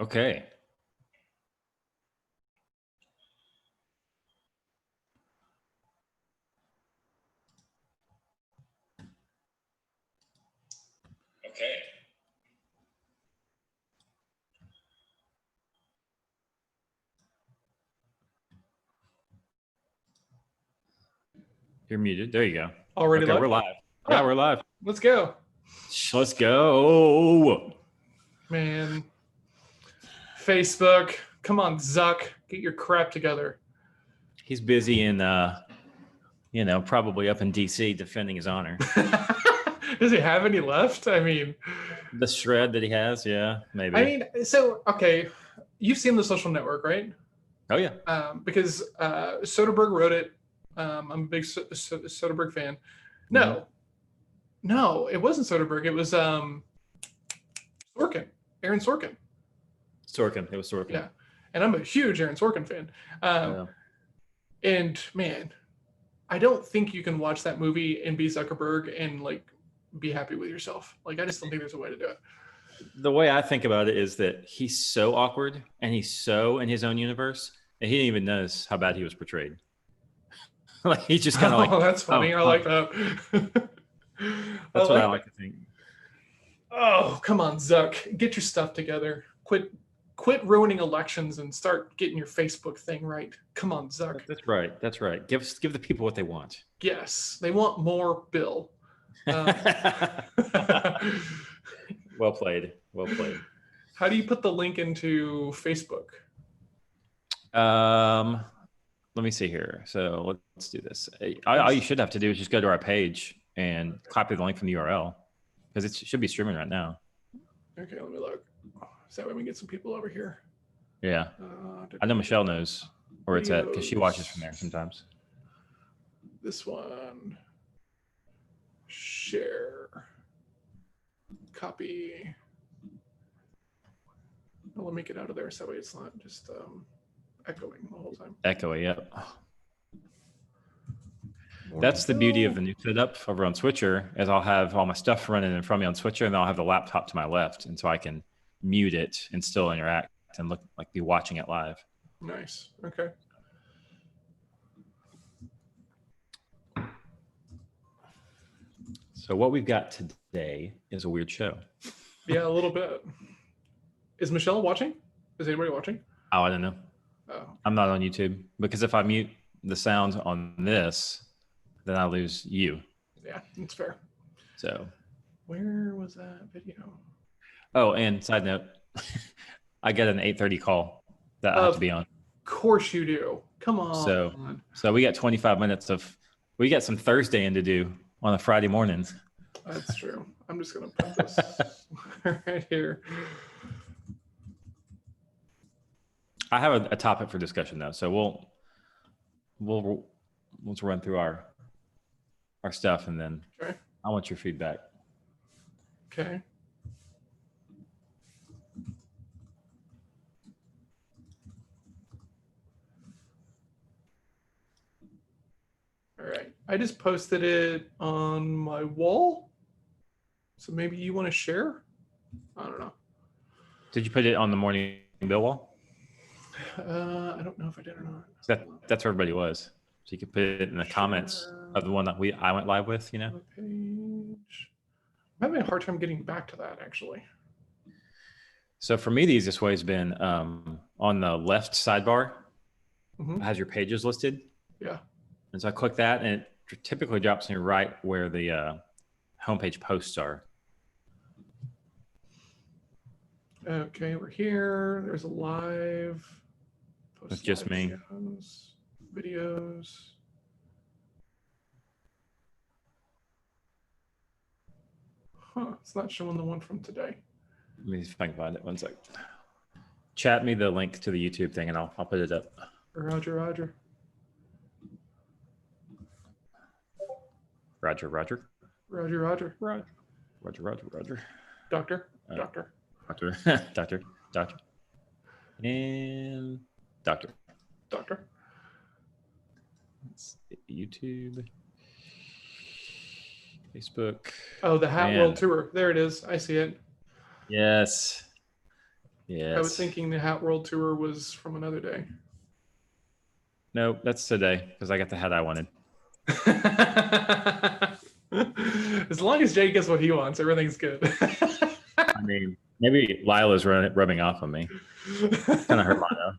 Okay. Okay. You're muted. There you go. Already Okay, live? we're live. Yeah, we're live. Let's go. Let's go. Man. Facebook. Come on, Zuck. Get your crap together. He's busy in, probably up in DC defending his honor. Does he have any left? I mean, The shred that he has, yeah, maybe. I mean, so, okay. You've seen The Social Network, right? Oh, yeah. Because Soderbergh wrote it. I'm a big Soderbergh fan. No, it wasn't Soderbergh. It was Sorkin, Aaron Sorkin. Sorkin. It was Sorkin. Yeah, and I'm a huge Aaron Sorkin fan. Yeah. And man, I don't think you can watch that movie and be Zuckerberg and like be happy with yourself. Like, I just don't think there's a way to do it. The way I think about it is that he's so awkward and he's so in his own universe and he didn't even notice how bad he was portrayed. Like he's just kind of like, oh, that's funny. I like that. That's what I like to think. Oh, come on, Zuck. Get your stuff together. Quit ruining elections and start getting your Facebook thing right. Come on, Zuck. That's right. That's right. Give the people what they want. Yes, they want more Bill. Well played. Well played. How do you put the link into Facebook? Let me see here. So let's do this. All you should have to do is just go to our page and copy the link from the URL because it should be streaming right now. Okay, let me look. Is that way we get some people over here? Yeah. I know Michelle knows where it's at because she watches from there sometimes. This one. Share. Copy. Well, let me get out of there so that way it's not just echoing the whole time. Echoing, yep. That's the beauty of the new setup over on Switcher, is I'll have all my stuff running in front of me on Switcher, and then I'll have the laptop to my left, and so I can mute it and still interact and look like be watching it live. Nice. Okay. So what we've got today is a weird show. Yeah, a little bit. Is Michelle watching? Is anybody watching? Oh, I don't know. Oh. I'm not on YouTube because if I mute the sound on this, then I lose you. Yeah, that's fair. So where was that video? Oh, and side note, I get an 8:30 call that I have to be on. Of course you do. Come on. So we got 25 minutes we got some Thursday in to do on a Friday morning. That's true. I'm just gonna put this right here. I have a topic for discussion though, so we'll run through our stuff and then okay. I want your feedback. Okay. All right. I just posted it on my wall. So maybe you want to share? I don't know. Did you put it on the Morning Bill wall? I don't know if I did or not. That's where everybody was. So you could put it in the comments of the one that I went live with, you know? Page. I'm having a hard time getting back to that actually. So for me, the easiest way has been on the left sidebar, it has your pages listed. Yeah. And so I click that and it typically drops me right where the homepage posts are. Okay, we're here. There's a live. It's just me. Videos. Huh, it's not showing the one from today. Let me see if I can find it. One sec. Chat me the link to the YouTube thing and I'll put it up. Roger. Roger. Roger. Doctor. And doctor. YouTube. Facebook. Oh, the Hat World Tour. There it is. I see it. Yes. Yes. I was thinking the Hat World Tour was from another day. No, that's today because I got the hat I wanted. As long as Jay gets what he wants, everything's good. I mean, maybe Lila's rubbing off on me. Kind of hurt my nose.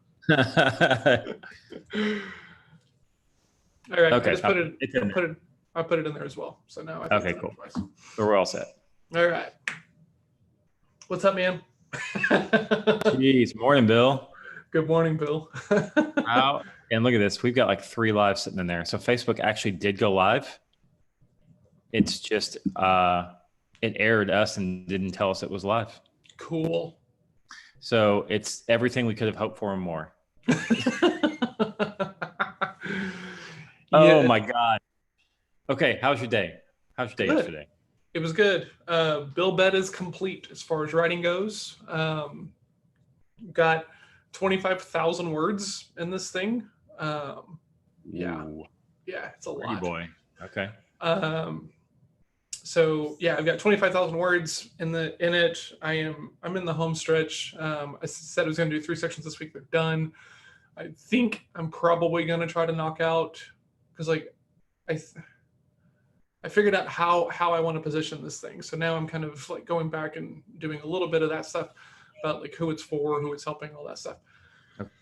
All right, Okay, I just put it. it's in there. I put it in there as well. So now I think Okay, it's cool. twice. So we're all set. All right. What's up, man? Jeez, morning, Bill. Good morning, Bill. Out and look at this. We've got like 3 lives sitting in there. So Facebook actually did go live. It's just it errored us and didn't tell us it was live. Cool. So it's everything we could have hoped for and more. Oh my God. Okay, how's your day? How's your day Good. yesterday? It was good. Bill Bet is complete as far as writing goes. Got 25,000 words in this thing. Yeah, Ooh, it's a pretty lot. boy. Okay. So yeah, I've got 25,000 words in it. I'm in the home stretch. I said I was going to do 3 sections this week. They're done. I think I'm probably going to try to knock out because like I figured out how I want to position this thing. So now I'm kind of like going back and doing a little bit of that stuff about like who it's for, who it's helping, all that stuff.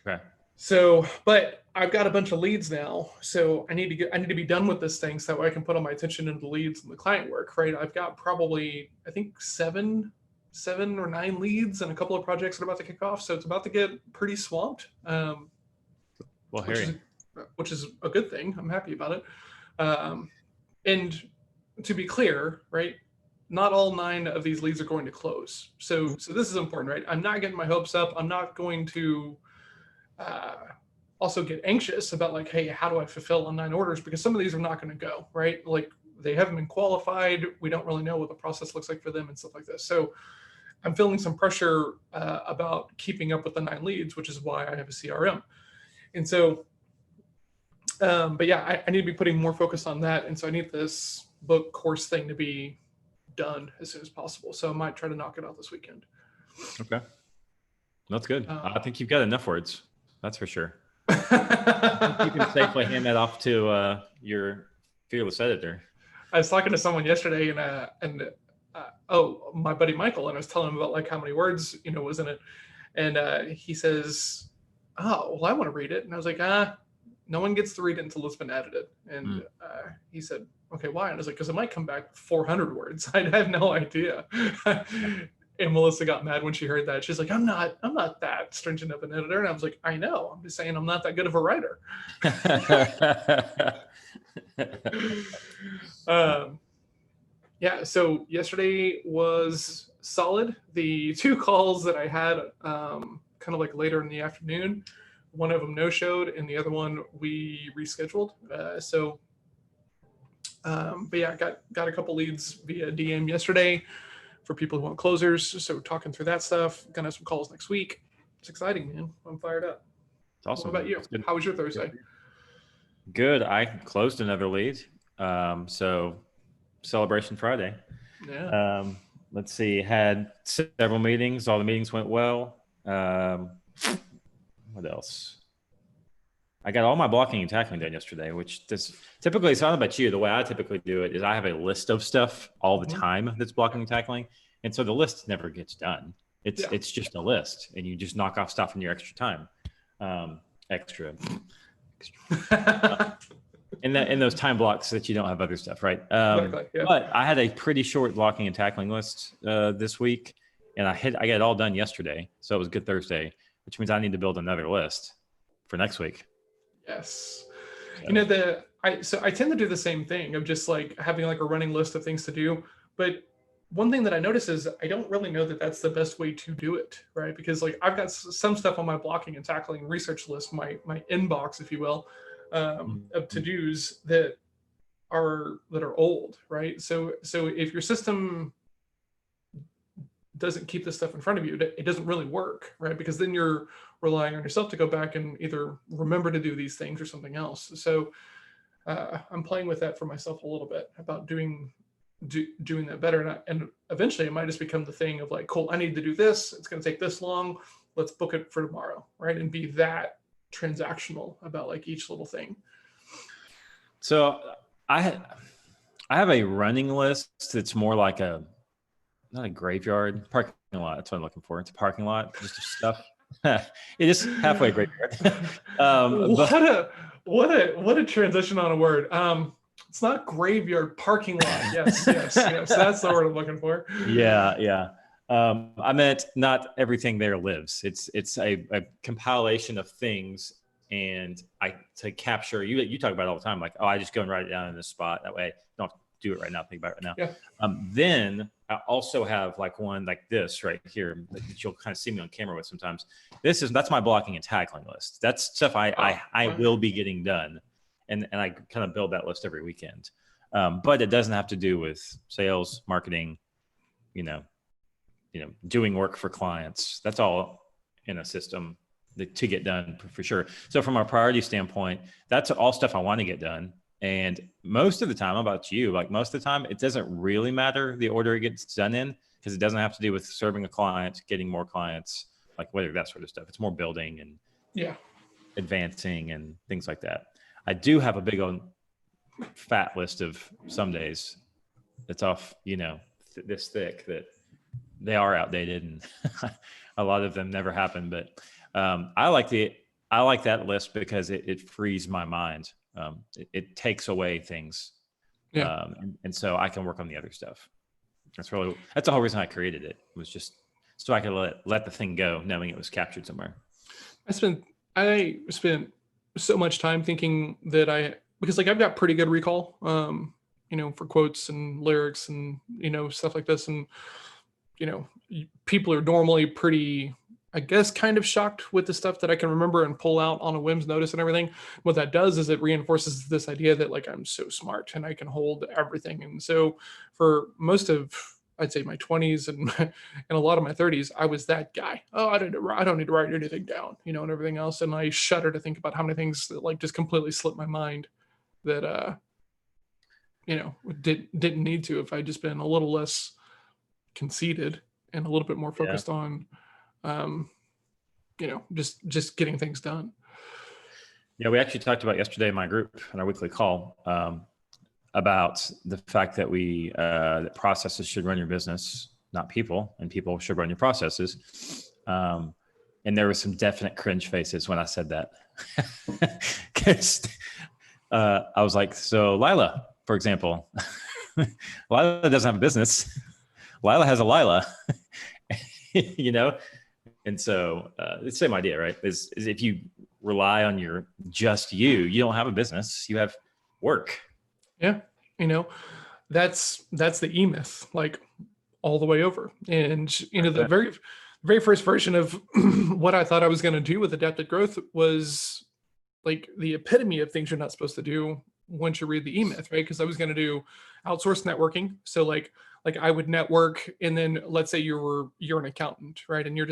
Okay. So, but I've got a bunch of leads now. So I need to be done with this thing so that way I can put all my attention into the leads and the client work, right? I've got probably, I think 7 or 9 leads and a couple of projects that are about to kick off. So it's about to get pretty swamped. Well, which is a good thing. I'm happy about it. And to be clear, right, not all 9 of these leads are going to close. So this is important, right? I'm not getting my hopes up. I'm not going to also get anxious about like, hey, how do I fulfill on 9 orders? Because some of these are not going to go, right? Like they haven't been qualified. We don't really know what the process looks like for them and stuff like this. So I'm feeling some pressure about keeping up with the 9 leads, which is why I have a CRM. And so, but yeah, I need to be putting more focus on that. And so I need this book course thing to be done as soon as possible. So I might try to knock it out this weekend. Okay. That's good. I think you've got enough words. That's for sure. You can safely hand that off to your fearless editor. I was talking to someone yesterday and my buddy Michael, and I was telling him about like how many words, was in it. And he says, oh, well, I want to read it. And I was like, no one gets to read it until it's been edited. And he said, okay, why? And I was like, because it might come back 400 words. I have no idea. And Melissa got mad when she heard that. She's like, I'm not that stringent of an editor. And I was like, I know. I'm just saying I'm not that good of a writer. Yeah, so yesterday was solid. The 2 calls that I had kind of like later in the afternoon, one of them no-showed and the other one we rescheduled. But yeah, got a couple leads via DM yesterday for people who want closers. So talking through that stuff. Gonna have some calls next week. It's exciting, man. I'm fired up. It's awesome. What about you? How was your Thursday? Good. I closed another lead. So Celebration Friday. Yeah. Let's see. Had several meetings. All the meetings went well. What else? I got all my blocking and tackling done yesterday, which typically, it's not about you. The way I typically do it is I have a list of stuff all the time that's blocking and tackling. And so the list never gets done. It's just a list and you just knock off stuff in your extra time. Extra. In those time blocks that you don't have other stuff, right? Exactly, yeah. But I had a pretty short blocking and tackling list this week, and I got it all done yesterday. So it was Good Thursday, which means I need to build another list for next week. Yes. So. I tend to do the same thing of just like having like a running list of things to do. But one thing that I notice is I don't really know that that's the best way to do it, right? Because like I've got some stuff on my blocking and tackling research list, my inbox, if you will, of to-dos that are old, right? So if your system doesn't keep this stuff in front of you, it doesn't really work, right? Because then you're relying on yourself to go back and either remember to do these things or something else. So I'm playing with that for myself a little bit about doing that better. And eventually it might just become the thing of like, cool, I need to do this. It's going to take this long. let's book it for tomorrow, right? And be that transactional about like each little thing. So I have a running list that's more like not a graveyard, parking lot. That's what I'm looking for. It's a parking lot, just of stuff. It is halfway a graveyard. What a transition on a word. It's not graveyard, parking lot. Yes. That's the word I'm looking for. Yeah. I meant not everything there lives. It's a compilation of things, and to capture you talk about it all the time. Like, oh, I just go and write it down in this spot. That way, I don't do it right now. Think about it right now. Yeah. Then I also have like one like this right here that you'll kind of see me on camera with sometimes. That's my blocking and tackling list. That's stuff I will be getting done. And I kind of build that list every weekend. But it doesn't have to do with sales, marketing, doing work for clients. That's all in a system to get done for sure. So from a priority standpoint, that's all stuff I want to get done. And most of the time, how about you? Like most of the time, it doesn't really matter the order it gets done in, because it doesn't have to do with serving a client, getting more clients, like whether that sort of stuff. It's more building and advancing and things like that. I do have a big old fat list of some days that's off, this thick, that they are outdated and a lot of them never happen. But I like that list because it frees my mind. It takes away things. And so I can work on the other stuff. That's the whole reason I created it, was just so I could let the thing go, knowing it was captured somewhere. I spent so much time thinking that because like I've got pretty good recall, for quotes and lyrics and, stuff like this. And, people are normally pretty, I guess, kind of shocked with the stuff that I can remember and pull out on a whim's notice and everything. What that does is it reinforces this idea that like I'm so smart and I can hold everything. And so for most of, I'd say, my 20s and and a lot of my 30s, I was that guy. Oh, I don't need to write anything down, and everything else. And I shudder to think about how many things that like just completely slipped my mind that didn't need to, if I'd just been a little less conceited and a little bit more focused on just getting things done. Yeah, we actually talked about yesterday in my group on our weekly call about the fact that that processes should run your business, not people, and people should run your processes. And there were some definite cringe faces when I said that. Because I was like, so Lila, for example, Lila doesn't have a business. Lila has a Lila, And so it's the same idea, right? Is if you rely on you don't have a business, you have work. Yeah. That's the E-Myth, like all the way over. And, the very first version of what I thought I was going to do with adapted growth was like the epitome of things you're not supposed to do once you read the E-Myth, right? Because I was going to do outsourced networking. So like I would network, and then let's say you're an accountant, right? And you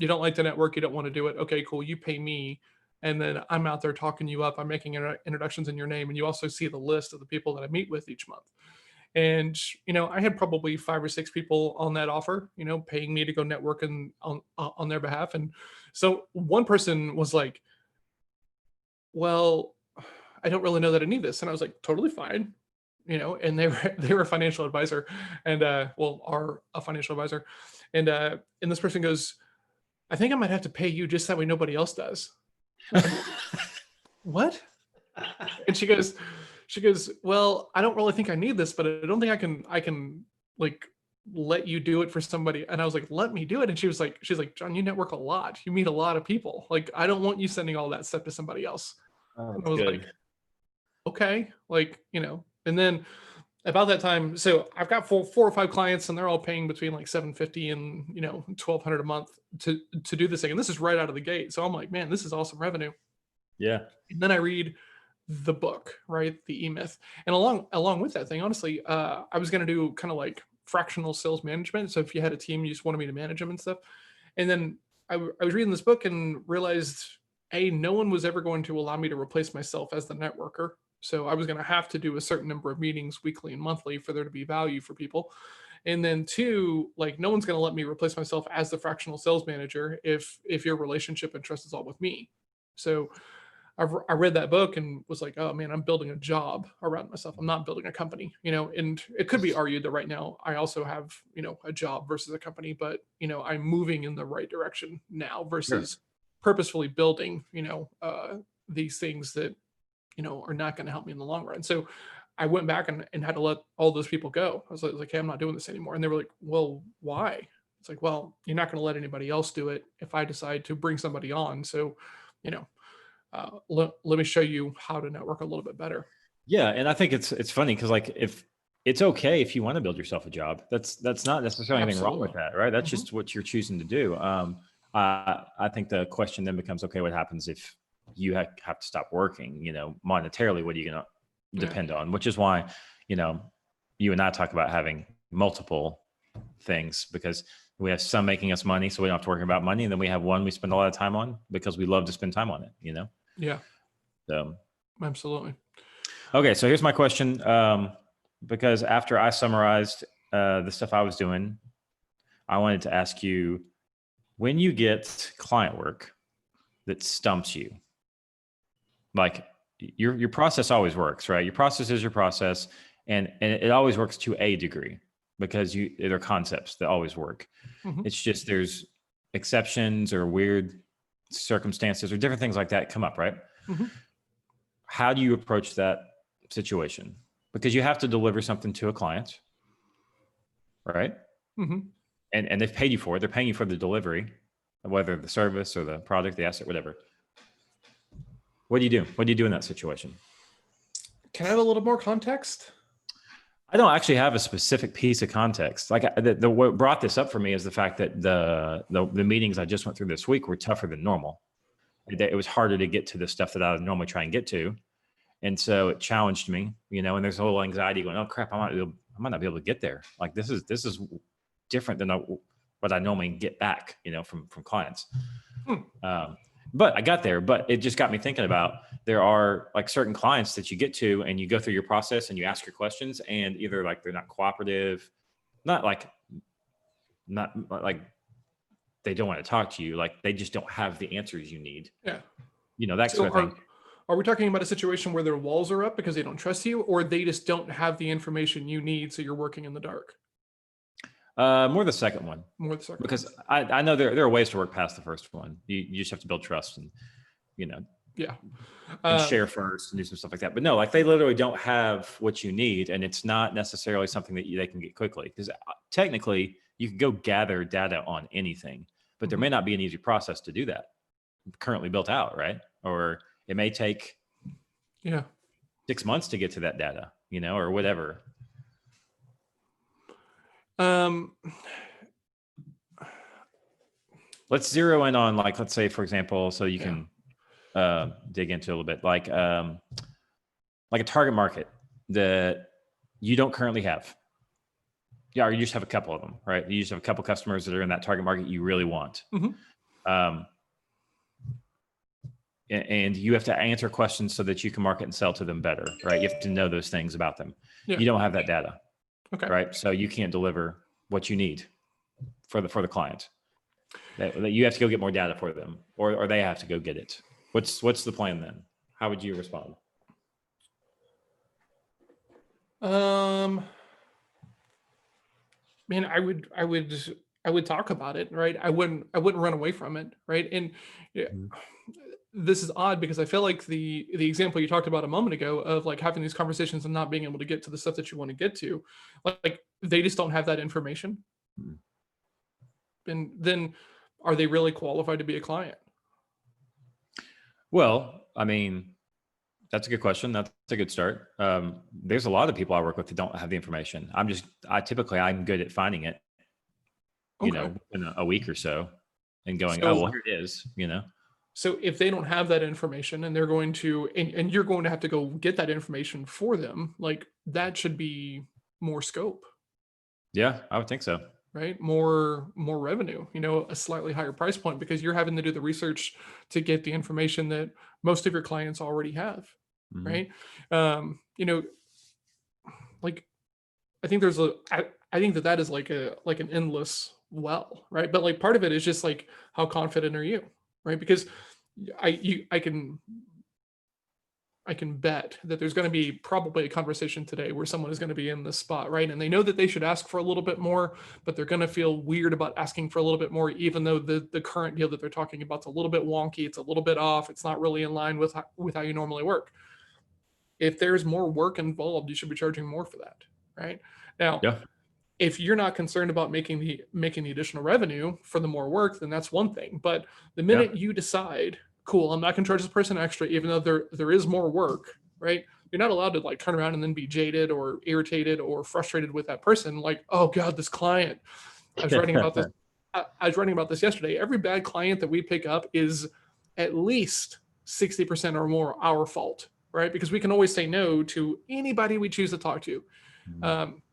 don't like to network, you don't want to do it. Okay, cool. You pay me. And then I'm out there talking you up. I'm making introductions in your name. And you also see the list of the people that I meet with each month. And, I had probably 5 or 6 people on that offer, paying me to go network on their behalf. And so one person was like, well, I don't really know that I need this. And I was like, totally fine. And they were a financial advisor and, are a financial advisor. And this person goes, I think I might have to pay you just that way nobody else does. What? And she goes, well, I don't really think I need this, but I don't think I can like let you do it for somebody. And I was like, let me do it. And she's like, John, you network a lot. You meet a lot of people. Like, I don't want you sending all that stuff to somebody else. And I was like, okay, and then about that time, so I've got 4 or 5 clients, and they're all paying between like $750 and $1,200 a month to do this thing, and this is right out of the gate. So I'm like, man, this is awesome revenue. Yeah. And then I read the book, right, the E-Myth, and along with that thing, honestly, I was going to do kind of like fractional sales management. So if you had a team, you just wanted me to manage them and stuff. And then I was reading this book and realized, no one was ever going to allow me to replace myself as the networker. So I was going to have to do a certain number of meetings weekly and monthly for there to be value for people. And then two, like no one's going to let me replace myself as the fractional sales manager if your relationship and trust is all with me. So I read that book and was like, oh man, I'm building a job around myself. I'm not building a company, and it could be argued that right now I also have, a job versus a company, but, I'm moving in the right direction now Sure. versus purposefully building, these things that, are not going to help me in the long run. So I went back and had to let all those people go. I was like, hey, I'm not doing this anymore. And they were like, well, why? It's like, well, you're not going to let anybody else do it if I decide to bring somebody on. So, you know, let me show you how to network a little bit better. Yeah, and I think it's funny because like if it's okay if you want to build yourself a job, that's not necessarily anything wrong with Absolutely. that, right? That's Hmm. just what you're choosing to do. I think the question then becomes, okay, what happens if you have to stop working? Monetarily, what are you going to Yeah. depend on? Which is why, you know, you and I talk about having multiple things because we have some making us money, so we don't have to worry about money, and then we have one we spend a lot of time on because we love to spend time on it. Yeah. So Absolutely. okay, so here's my question. Because after I summarized the stuff I was doing, I wanted to ask you, when you get client work that stumps you, like your process always works, right? Your process is your process, and it always works to a degree because there are concepts that always work. Hmm. It's just there's exceptions or weird circumstances or different things like that come up, right? Hmm. How do you approach that situation? Because you have to deliver something to a client, right? Hmm. And they've paid you for it. They're paying you for the delivery, whether the service or the product, the asset, whatever. What do you do? What do you do in that situation? Can I have a little more context? I don't actually have a specific piece of context. Like what brought this up for me is the fact that the meetings I just went through this week were tougher than normal. It was harder to get to the stuff that I would normally try and get to. And so it challenged me, and there's a little anxiety going, oh crap, I might not be able to get there. Like this is different than what I normally get back, from clients. But I got there, but it just got me thinking about, there are like certain clients that you get to and you go through your process and you ask your questions, and either like they're not cooperative, not like they don't want to talk to you. Like they just don't have the answers you need, Yeah. that So sort of thing. are we talking about a situation where their walls are up because they don't trust you, or they just don't have the information you need, so you're working in the dark? More the second one, More the second because one. I know there are ways to work past the first one. You just have to build trust and, Yeah. and Uh, share first and do some stuff like that. But no, like they literally don't have what you need, and it's not necessarily something that they can get quickly, because technically you can go gather data on anything, but there mhm. may not be an easy process to do that currently built out, right? Or it may take Yeah. 6 months to get to that data, or whatever. Um, Let's zero in on, like, let's say, for example, so you yeah. can dig into a little bit, like a target market that you don't currently have. Yeah, or you just have a couple of them, right? You just have a couple customers that are in that target market you really want. Mhm. Um, and you have to answer questions so that you can market and sell to them better, right? You have to know those things about them. Yeah. You don't have that data, Okay. right? So you can't deliver what you need for the client. That you have to go get more data for them, or they have to go get it. What's the plan then? How would you respond? Um, Man, I would talk about it, right? I wouldn't run away from it, right? And yeah, Mhm. this is odd because I feel like the example you talked about a moment ago of like having these conversations and not being able to get to the stuff that you want to get to, like they just don't have that information. Mhm. And then are they really qualified to be a client? Well, I mean, that's a good question. That's a good start. There's a lot of people I work with that don't have the information. I'm good at finding it, Okay. in a week or so, and going, oh, So well, here it is. so if they don't have that information and they're going to and you're going to have to go get that information for them, like that should be more scope, Yeah, I would think so. right? More revenue, a slightly higher price point because you're having to do the research to get the information that most of your clients already have, Mhm. right? Um, you know, like I think there's I think that that is like an endless well, right? But like part of it is just like how confident are you, right? Because I can bet that there's going to be probably a conversation today where someone is going to be in this spot, right? And they know that they should ask for a little bit more, but they're going to feel weird about asking for a little bit more, even though the current deal that they're talking about is a little bit wonky, it's a little bit off, it's not really in line with how you normally work. If there's more work involved, you should be charging more for that, right? Now, Yeah. if you're not concerned about making the additional revenue for the more work, then that's one thing. But the Yeah. minute you decide, cool, I'm not going to charge this person extra, even though there is more work, right? You're not allowed to like turn around and then be jaded or irritated or frustrated with that person. Like, oh God, this client. I was writing about this. I was writing about this yesterday. Every bad client that we pick up is at least 60% or more our fault, right? Because we can always say no to anybody we choose to talk to.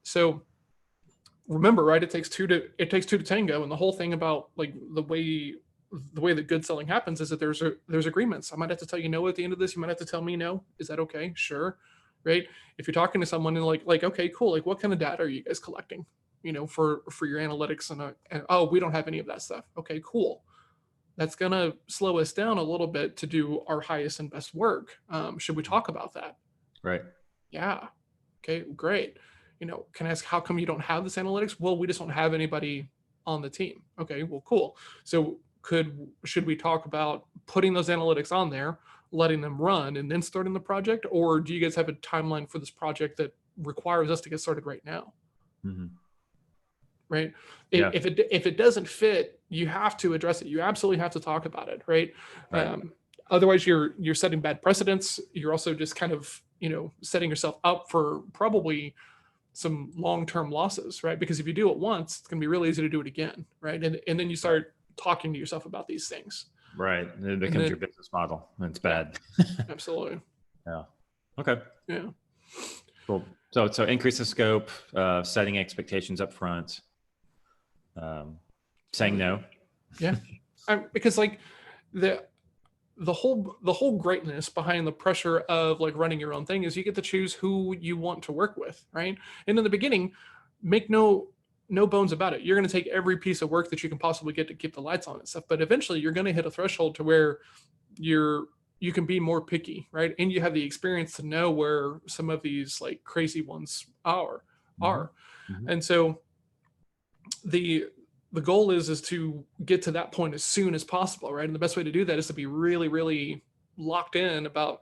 So remember, right? It takes two to tango, and the whole thing about like the way that good selling happens is that there's agreements. I might have to tell you no at the end of this. You might have to tell me no. Is that okay? Sure, right? If you're talking to someone and like okay, cool. Like what kind of data are you guys collecting? For your analytics and oh, we don't have any of that stuff. Okay, cool. That's gonna slow us down a little bit to do our highest and best work. Should we talk about that? Right. Yeah. Okay, great. Can I ask how come you don't have this analytics? Well, we just don't have anybody on the team. Okay, well, cool. So should we talk about putting those analytics on there, letting them run, and then starting the project? Or do you guys have a timeline for this project that requires us to get started right now? Mm-hmm. Right? Yeah. If it doesn't fit, you have to address it. You absolutely have to talk about it, right? Right. Otherwise, you're setting bad precedents. You're also just kind of setting yourself up for probably some long-term losses, right? Because if you do it once, it's going to be really easy to do it again, right? And then you start talking to yourself about these things. Right. It becomes your business model, and it's bad. Absolutely. Yeah. Okay. Yeah. Cool. So increase the scope, setting expectations up front, saying no. Yeah. Because like the whole greatness behind the pressure of like running your own thing is you get to choose who you want to work with, right? And in the beginning, make no bones about it. You're going to take every piece of work that you can possibly get to keep the lights on and stuff. But eventually you're going to hit a threshold to where you can be more picky, right? And you have the experience to know where some of these like crazy ones are. Mm-hmm. And so the goal is to get to that point as soon as possible, right? And the best way to do that is to be really, really locked in about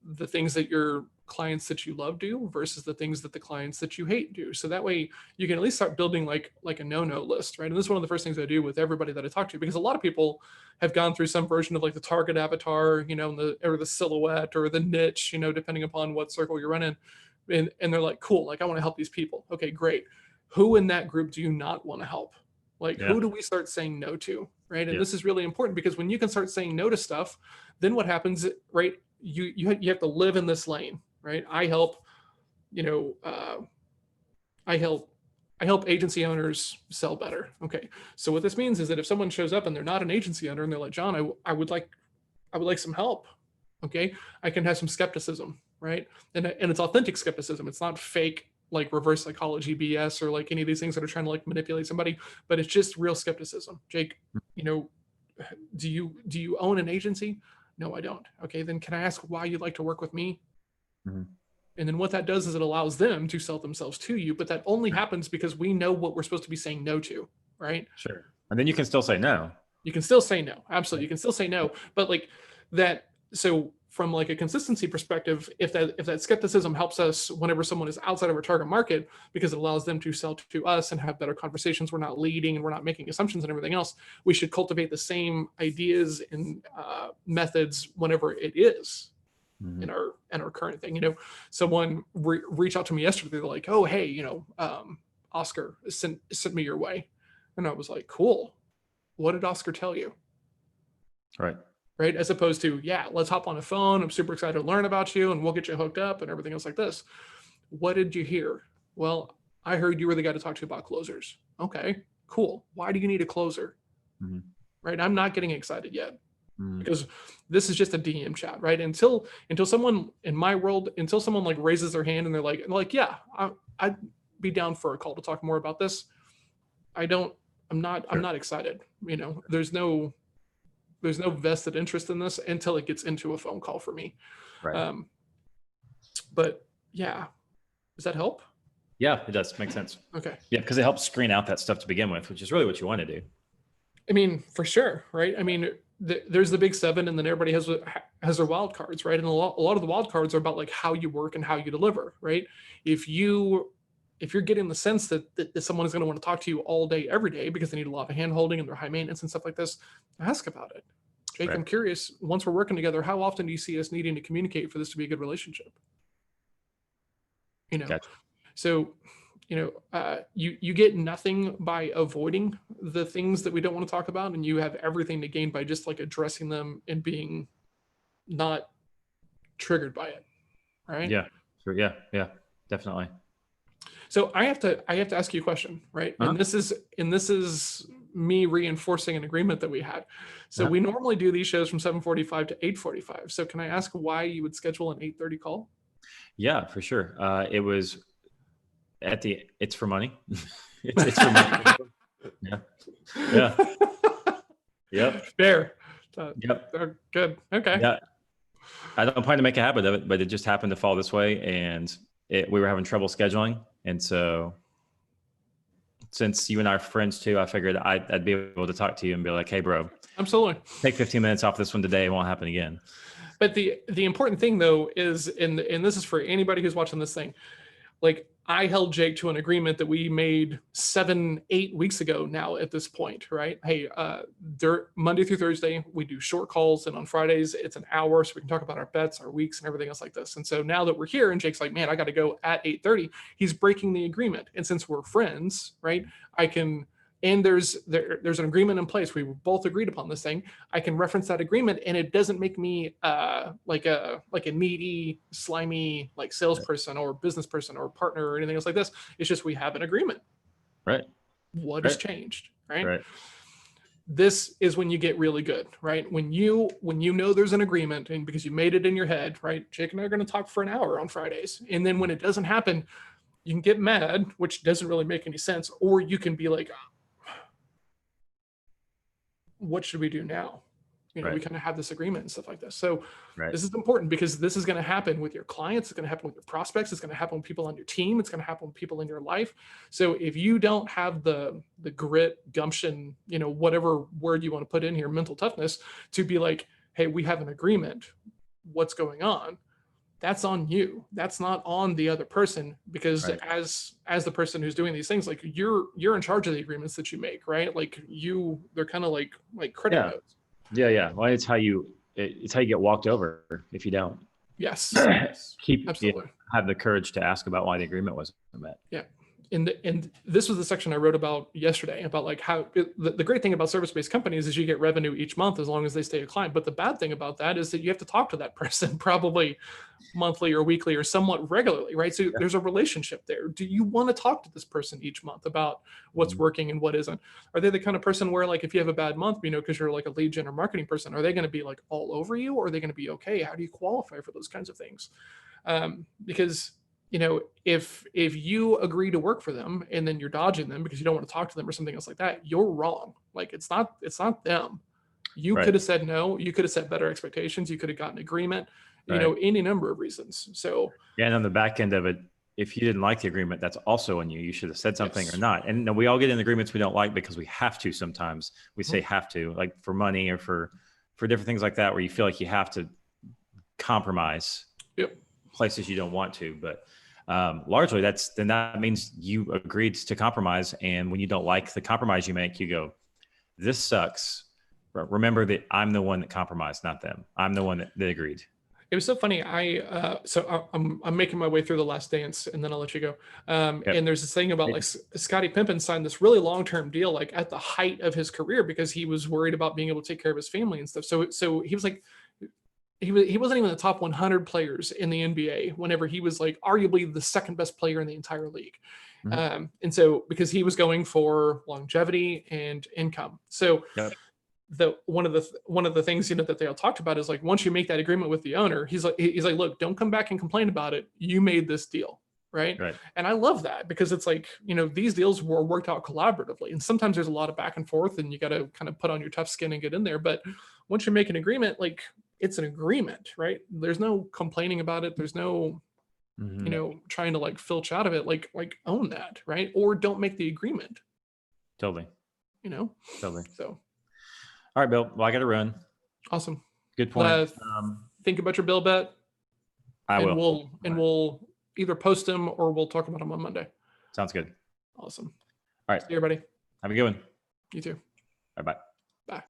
the things that your clients that you love do versus the things that the clients that you hate do. So that way you can at least start building like a no-no list, right? And this is one of the first things I do with everybody that I talk to, because a lot of people have gone through some version of like the target avatar, or the silhouette or the niche, depending upon what circle you're running. And they're like, cool, like I want to help these people. Okay, great. Who in that group do you not want to help? Like, who do we start saying no to, right? And this is really important, because when you can start saying no to stuff, then what happens, right? You have to live in this lane, right? I help agency owners sell better. Okay, so what this means is that if someone shows up and they're not an agency owner and they're like, John, I would like some help. Okay, I can have some skepticism, right? And it's authentic skepticism. It's not fake like reverse psychology BS or like any of these things that are trying to like manipulate somebody, but it's just real skepticism. Jake, do you own an agency? No, I don't. Okay, then can I ask why you'd like to work with me? Mm-hmm. And then what that does is it allows them to sell themselves to you, but that only happens because we know what we're supposed to be saying no to, right? Sure. And then you can still say no. You can still say no. Absolutely. You can still say no, but like that. So from like a consistency perspective, if that skepticism helps us whenever someone is outside of our target market, because it allows them to sell to us and have better conversations, we're not leading and we're not making assumptions and everything else. We should cultivate the same ideas and methods whenever it is in our current thing. Someone reached out to me yesterday. They're like, oh, hey, Oscar sent me your way. And I was like, cool. What did Oscar tell you? Right. As opposed to, yeah, let's hop on a phone. I'm super excited to learn about you and we'll get you hooked up and everything else like this. What did you hear? Well, I heard you were the guy to talk to about closers. Okay, cool. Why do you need a closer? Mm-hmm. Right. I'm not getting excited yet because this is just a DM chat, right? Until someone in my world, until someone like raises their hand and they're like, yeah, be down for a call to talk more about this. I'm not excited. You know, there's no vested interest in this until it gets into a phone call for me. Right. But yeah, does that help? Yeah, it does make sense. Okay. Yeah, because it helps screen out that stuff to begin with, which is really what you want to do. I mean, for sure, right? I mean, there's the big seven, and then everybody has their wild cards, right? And a lot of the wild cards are about like how you work and how you deliver, right? If you're getting the sense that someone is going to want to talk to you all day, every day, because they need a lot of hand holding and they're high maintenance and stuff like this, ask about it. Jake, Right. I'm curious, once we're working together, how often do you see us needing to communicate for this to be a good relationship? You know, Gotcha. so, you know, you get nothing by avoiding the things that we don't want to talk about, and you have everything to gain by just like addressing them and being not triggered by it, right? Yeah, sure. Yeah, definitely. So I have to ask you a question, right? Uh-huh. And this is me reinforcing an agreement that we had. So Uh-huh. we normally do these shows from 7:45 to 8:45. So can I ask why you would schedule an 8:30 call? Yeah, for sure. It was it's for money. it's for money. Yeah. Yep. Fair. Yep. Good. Okay. Yeah. I don't plan to make a habit of it, but it just happened to fall this way, and we were having trouble scheduling. And so since you and I are friends too, I figured I'd be able to talk to you and be like, hey, bro, Absolutely. take 15 minutes off this one today. It won't happen again. But the important thing though is, and this is for anybody who's watching this thing, like I held Jake to an agreement that we made 7-8 weeks ago now at this point, right? Hey, Monday through Thursday, we do short calls, and on Fridays, it's an hour so we can talk about our bets, our weeks, and everything else like this. And so now that we're here and Jake's like, man, I got to go at 8:30, he's breaking the agreement. And since we're friends, right, I can, and there's an agreement in place. We both agreed upon this thing. I can reference that agreement, and it doesn't make me like a needy, slimy like salesperson or business person or partner or anything else like this. It's just we have an agreement. Right. What has changed? Right. Right. This is when you get really good, right? When you know there's an agreement, and because you made it in your head, right? Jake and I are going to talk for an hour on Fridays, and then when it doesn't happen, you can get mad, which doesn't really make any sense, or you can be like, what should we do now? You know, Right. we kind of have this agreement and stuff like this. So Right. this is important because this is going to happen with your clients. It's going to happen with your prospects. It's going to happen with people on your team. It's going to happen with people in your life. So if you don't have the grit, gumption, you know, whatever word you want to put in here, mental toughness, to be like, hey, we have an agreement. What's going on? That's on you. That's not on the other person, because Right. as the person who's doing these things, like you're in charge of the agreements that you make, right? Like they're kind of like credit Yeah. notes. Yeah. Well, it's how you get walked over if you don't. Yes. Absolutely. Have the courage to ask about why the agreement wasn't met. Yeah. And this was the section I wrote about yesterday about like how the great thing about service-based companies is you get revenue each month as long as they stay a client. But the bad thing about that is that you have to talk to that person probably monthly or weekly or somewhat regularly, right? So there's a relationship there. Do you want to talk to this person each month about what's working and what isn't? Are they the kind of person where like if you have a bad month, you know, because you're like a lead gen or marketing person, are they going to be like all over you, or are they going to be okay? How do you qualify for those kinds of things? Because you know, if you agree to work for them and then you're dodging them because you don't want to talk to them or something else like that, you're wrong. Like it's not them. You Right. could have said no. You could have set better expectations. You could have gotten agreement. You know, any number of reasons. So yeah, and on the back end of it, if you didn't like the agreement, that's also on you. You should have said something Yes. or not. And we all get in agreements we don't like because we have to. Sometimes we say have to, like for money or for different things like that, where you feel like you have to compromise places you don't want to. But largely that means you agreed to compromise. And when you don't like the compromise you make, you go, this sucks. Remember that I'm the one that compromised, not them. I'm the one that agreed. it was so funny. I'm making my way through The Last Dance, and then I'll let you go. And there's this thing about like Scottie Pippen signed this really long-term deal, like at the height of his career, because he was worried about being able to take care of his family and stuff. So he was like, he wasn't even the top 100 players in the NBA whenever he was like arguably the second best player in the entire league. Mm-hmm. And so because he was going for longevity and income. So one of the things, you know, that they all talked about is like, once you make that agreement with the owner, he's like, look, don't come back and complain about it. You made this deal. Right. Right. And I love that because it's like, these deals were worked out collaboratively. And sometimes there's a lot of back and forth and you got to kind of put on your tough skin and get in there. But once you make an agreement, like it's an agreement, right? There's no complaining about it. There's no, trying to like filch out of it, like own that, right? Or don't make the agreement, Totally. So All right, Bill. Well, I got to run. Awesome. Good point. Think about your bill bet. I will. We'll either post them or we'll talk about them on Monday. Sounds good. Awesome. All right. See you, everybody. Have a good one. You too. Bye-bye.